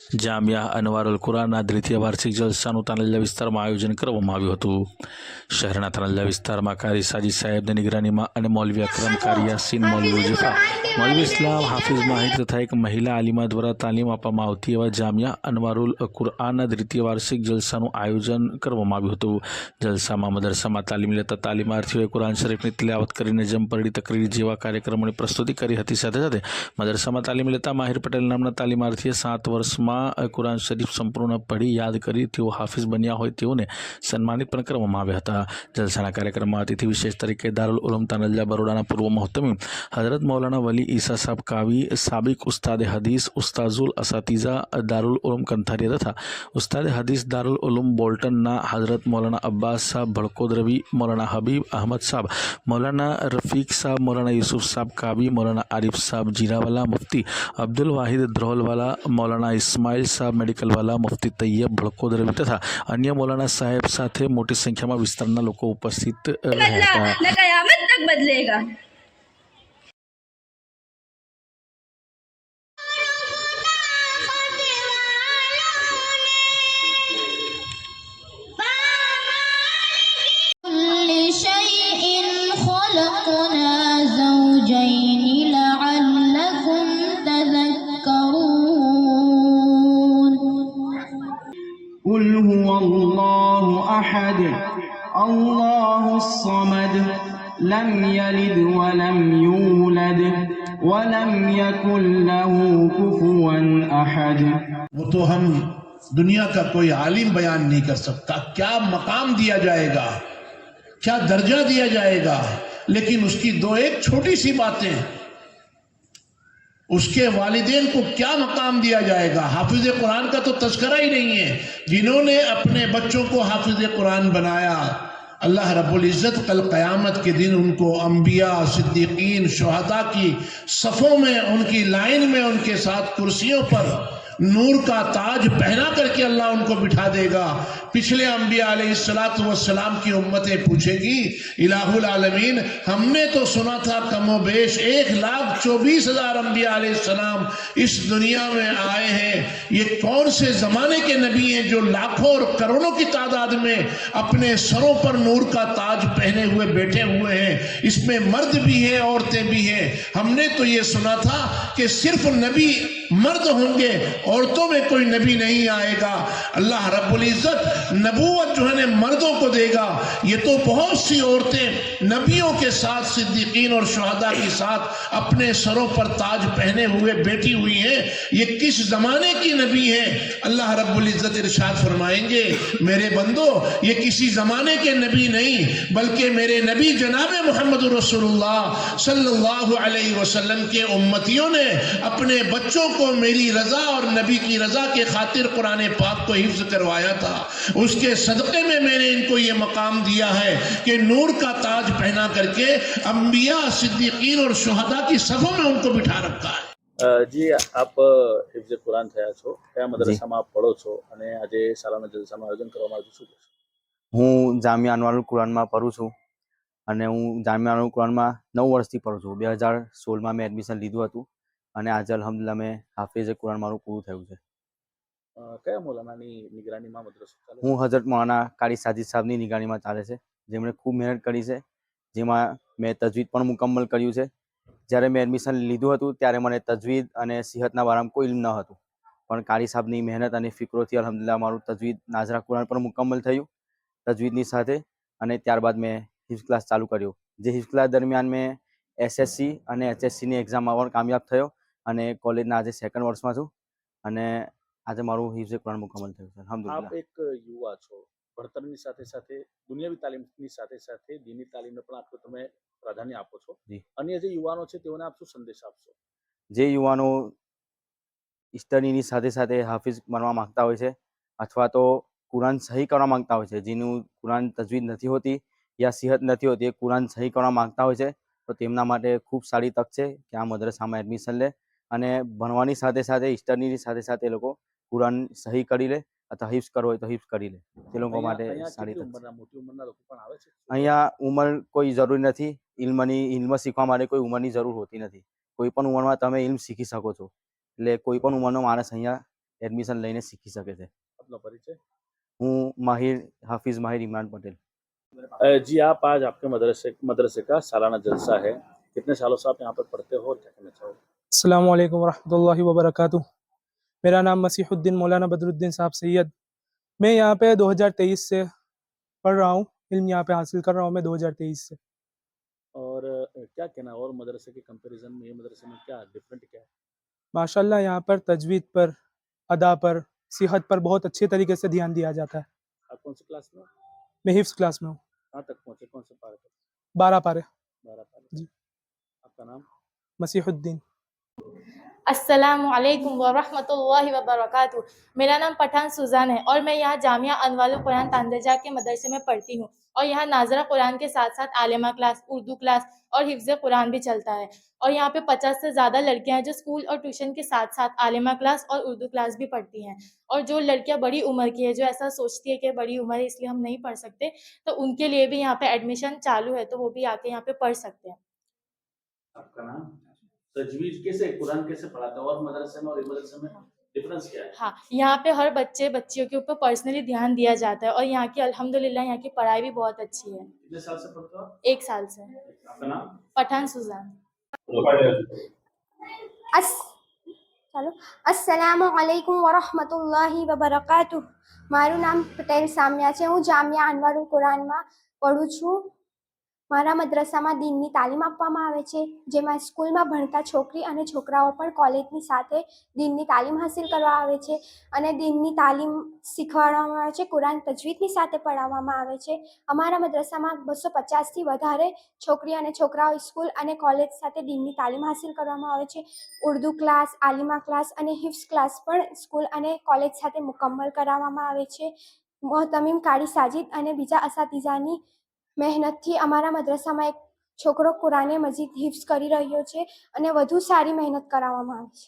જામિયા અનવારુલ કુરાનના દ્વિતીય વાર્ષિક જલસાનું તાનલ્લા વિસ્તારમાં આયોજન કરવામાં આવ્યું હતું। શહેરના તાનલ્લા વિસ્તારમાં કારી સાજી સાહેબની નિગરાનીમાં અને મૌલવી અકરમ કારી યાસીન, મૌલવી ઉજફા, મૌલવી ઇસ્લામ, હાફિઝ માહિર તથા એક મહિલા આલિમા દ્વારા તાલીમ આપવામાં આવતી એવા જામિયા અનવારુલ કુરાનના દ્વિતીય વાર્ષિક જલસાનું આયોજન કરવામાં આવ્યું હતું। જલસામાં મદરસામાં તાલીમ લેતા તાલીમાર્થીઓએ કુરાન શરીફની તિલાવત કરીને જમપરડી તકરીર જેવા કાર્યક્રમોની પ્રસ્તુતિ કરી હતી। સાથે સાથે મદરસામાં તાલીમ લેતા માહિર પટેલ નામના તાલીમાર્થીએ 7 વર્ષમાં કુરાન શરીફ સંપૂર્ણ પઢી યાદ કરી તેઓ હાફિઝ બન્યા હોય તેઓને સન્માનિત પણ કરવામાં આવ્યા હતા। જલસાના કાર્યક્રમમાં અતિથિ વિશેષ તરીકે દારુલ ઉલૂમ તાનલ્લા બરોડાના પૂર્વ મોહતમીમ હઝરત મૌલાના વલી ઈસા સાહેબ કાવી, સાબિક ઉસ્તાદ હદીસ ઉસ્તાઝુલ અસાતીઝા દારુલ ઉલૂમ કંથારિયા તથા ઉસ્તાદ હદીસ દારુલ ઉલૂમ બોલ્ટનના હઝરત મૌલાના અબ્બાસ સાહેબ ભડકોદરવી, મૌલાના હબીબ અહમદ સાહેબ, મૌલાના રફીક સાહેબ, મૌલાના યુસુફ સાહેબ કાવી, મૌલાના આરિફ સાહેબ જીરાવાલા, મુफ्ती અબ્દુલ વાહિદ ધ્રોલવાલા, મૌલાના ઇસ્માઇલ સાહેબ મેડિકલવાલા, મુफ्ती તૈયબ ભડકોદરવી તથા અન્ય મૌલાના સાહેબ સાથે મોટી સંખ્યામાં વિસ્તારના લોકો ઉપસ્થિત રહ્યા હતા। قل هو الله أحد الله الصمد لم يلد ولم يولد ولم يكن له كفوا أحد। वो तो हम दुनिया का कोई आलिम बयान नहीं कर सकता, क्या मकाम दिया जाएगा, क्या दर्जा दिया जाएगा, लेकिन उसकी दो एक छोटी सी बातें, उसके वालिदैन को क्या मकाम दिया जाएगा। हाफिज कुरान का तो तस्करा ही नहीं है। जिन्होंने अपने बच्चों को हाफिज कुरान बनाया, अल्लाह रब्बुल इज़्ज़त कल क़यामत के दिन उनको अंबिया, सिद्दीकीन, शुहदा की सफ़ों में, उनकी लाइन में, उनके साथ कुर्सियों पर नूर का ताज पहना करके अल्लाह उनको बिठा देगा। पिछले अंबिया अलैहिस्सलातु वस्सलाम की उम्मतें पूछेगी, इलाहुल आलमीन हमने तो सुना था कमोबेश 1,24,000 अंबिया अलैहिस्सलाम इस दुनिया में आए हैं, ये कौन से ज़माने के नबी हैं जो लाखों और करोड़ों की तादाद में अपने सरों पर नूर का ताज पहने हुए बैठे हुए हैं। इसमें मर्द भी हैं, औरतें भी हैं। हमने तो ये सुना था कि सिर्फ नबी मर्द होंगे, औरतों में कोई नबी नहीं आएगा। अल्लाह रब्बुल इज़्ज़त नबूवत जो है मर्दों को देगा। ये तो बहुत सी औरतें नबियों के साथ, सिद्दीकीन और शुहदा के साथ अपने सरों पर ताज पहने हुए बैठी हुई हैं। ये किस जमाने की नबी हैं? अल्लाह रब्बुल इज़्ज़त इरशाद फरमाएंगे, मेरे बंदो ये किसी जमाने के नबी नहीं, बल्कि मेरे नबी जनाब मोहम्मद रसूलुल्लाह सल्लल्लाहु अलैहि वसल्लम के उम्मतियों ने अपने बच्चों को मेरी रजा और नबी की रजा के खातिर कुरान पाक को हिफ्ज करवाया था। उसके सदक़े में मैंने इनको ये मकाम दिया है कि नूर का ताज पहना करके अंबिया, सिद्दीकीन और शुहदा की सफ़ों में उनको बिठा रखा है। जी आप हिफ्ज कुरान થયા છો, કયા મદરસામાં આપ પઢો છો અને આજે શાળાના જલસામાં આયોજન કરવામાં આવ્યું, શું કહેશો? હું જામિયા અનવારુલ કુરાનમાં પઢું છું અને હું જામિયા અનવારુલ કુરાનમાં 9 વર્ષથી પઢું છું। 2016માં મેં એડમિશન લીધું હતું અને આજે અલ્હમ્દુલિલ્લાહ મેં હાફિઝ કુરાન મારું પૂરું થયું છે। કયા મૌલાનાની નિગરાનીમાં મદ્રસો ચાલે છે? હું હઝરત મૌલાના કારી સાજીદ સાહેબની નિગરાનીમાં ચાલે છે, જેમણે ખૂબ મહેનત કરી છે, જેમાં મેં તજવીદ પણ મુકમ્મલ કર્યું છે। જ્યારે મેં એડમિશન લીધું હતું ત્યારે મને તજવીદ અને સિહતના બારામાં કોઈ ઇલ્મ ન હતું, પણ કારી સાહેબની મહેનત અને ફિકરોથી અલ્હમ્દુલિલ્લાહ મારું તજવીદ નાઝરા કુરાન પણ મુકમ્મલ થયું તજવીદની સાથે। અને ત્યારબાદ મેં હિફ્ઝ ક્લાસ ચાલુ કર્યો, જે હિફ્ઝ ક્લાસ દરમિયાન મેં એસએસસી અને એચએસસીની એક્ઝામમાં પણ કામયાબ થયો અને કોલેજના આજે 2nd વર્ષમાં છું અને આજે મારું હિફ્ઝ કુરાન મુકમ્મલ થયું છે અલ્હમ્દુલિલ્લાહ। આપ એક યુવા છો, ભણતરની સાથે સાથે દુનિયાવી તાલીમની સાથે સાથે દીની તાલીમને પણ આટલું તમે પ્રાધાન્ય આપો છો। અન્ય જે યુવાનો છે તેઓને આપ શું સંદેશ આપશો? જે યુવાનો સ્ટડીની સાથે સાથે હાફિઝ બનવા માંગતા હોય છે અથવા તો કુરાન સહી કરવા માંગતા હોય છે, જેનું કુરાન તજવીદ નથી હોતી या સિહત નથી હોતી, એ કુરાન સહી કરવા માંગતા હોય છે, તો તેમના માટે ખૂબ સારી તક છે કે આ મદ્રસામાં એડમિશન લે અને ભણવાની સાથે સાથે સ્ટડીની સાથે સાથે એ લોકો કુરાન સહી કરી લે અથવા હિફ્ઝ કરવો હોય તો હિફ્ઝ કરી લે, તે લોકો માટે સારી તક છે। મોટી ઉંમરના લોકો પણ આવે છે? અહીંયા ઉંમર કોઈ જરૂરી નથી, ઇલ્મ શીખવા માટે કોઈ ઉંમરની જરૂર હોતી નથી। કોઈ પણ ઉંમરમાં તમે ઇલ્મ શીખી શકો છો, એટલે કોઈ પણ ઉંમરનો માણસ અહીંયા એડમિશન લઈને શીખી શકે છે. अपना परिचय। હું हाफिज माहिर इमरान पटेल. जी, आप आज आपके मदरसे मदरसे का सालाना जलसा है, कितने सालों से आप यहाँ पर पढ़ते हो और क्या कहना चाहोगे? अस्सलामु अलैकुम वरहमतुल्लाहि वबरकातुह। मेरा नाम मसीहुद्दीन मौलाना बदरुद्दीन साहब सैयद। मैं यहाँ पे 2023 से पढ़ रहा हूँ, इल्म यहाँ पे हासिल कर रहा हूँ मैं 2023 से। और क्या कहना है और मदरसे के कंपैरिजन में ये मदरसे में क्या डिफरेंट क्या है? माशाल्लाह यहाँ पर तजवीद पर, अदा पर, सिहत पर बहुत अच्छे तरीके से ध्यान दिया जाता है। आप कौन सी क्लास में हो? मैं हिफ्स क्लास में हूँ, कहाँ तक पहुँचे, कौन से पारे तक? 12 पारे। 12 पारे। जी। आपका नाम? मसीहुद्दीन। अस्सलामु अलैकुम वरहमतुल्लाहि वबरकातुह। मेरा नाम पठान सुजान है और मैं यहाँ जामिया अनवारुल कुरान तांदजा के मदरसे में पढ़ती हूँ और यहाँ नाजरा कुरान के साथ साथ आलिमा क्लास, उर्दू क्लास और हिफ्ज़ कुरान भी चलता है। और यहाँ पे 50 से ज़्यादा लड़कियाँ हैं जो स्कूल और ट्यूशन के साथ साथ आलिमा क्लास और उर्दू क्लास भी पढ़ती हैं। और जो लड़कियाँ बड़ी उम्र की है, जो ऐसा सोचती है कि बड़ी उम्र है इसलिए हम नहीं पढ़ सकते, तो उनके लिए भी यहाँ पे एडमिशन चालू है, तो वो भी आके यहाँ पे पढ़ सकते हैं। आपका नाम? तजवीज कैसे, कुरान कैसे पढ़ाते हो और मदरसे में और इस मदरसे में डिफरेंस क्या है? हाँ, यहाँ पे हर बच्चियों के ऊपर पर्सनली ध्यान दिया जाता है और यहाँ की अल्हम्दुलिल्लाह यहाँ की पढ़ाई भी बहुत अच्छी है। कितने साल से पढ़ते हो आप? 1 साल से। आपका नाम? पठान सुजान। अस्सलामु अलैकुम वरहमतुल्लाहि वबरकातुह. મારું નામ પટેલ સામ્યા છે. હું જામિયા અનવારુલ કુરાનમાં પઢું છું. મારા મદ્રસામાં દીનની તાલીમ આપવામાં આવે છે, જેમાં સ્કૂલમાં ભણતા છોકરી અને છોકરાઓ પણ કોલેજની સાથે દીનની તાલીમ હાસિલ કરવા આવે છે અને દીનની તાલીમ શીખવાડવામાં આવે છે. કુરાન તજવીદની સાથે પઢાવવામાં આવે છે. અમારા મદ્રસામાં 250થી વધારે છોકરી અને છોકરાઓ સ્કૂલ અને કોલેજ સાથે દીનની તાલીમ હાસિલ કરવામાં આવે છે. ઉર્દુ ક્લાસ, આલિમા ક્લાસ અને હિફ્ઝ ક્લાસ પણ સ્કૂલ અને કોલેજ સાથે મુકમ્મલ કરાવવામાં આવે છે. મોહતમીમ કારી સાજિદ અને બીજા અસાતિઝાની મહેનતથી અમારા મદ્રસામાં એક છોકરો કુરાને મજીદ હિફ્ઝ કરી રહ્યો છે અને વધુ સારી મહેનત કરાવવામાં આવે છે.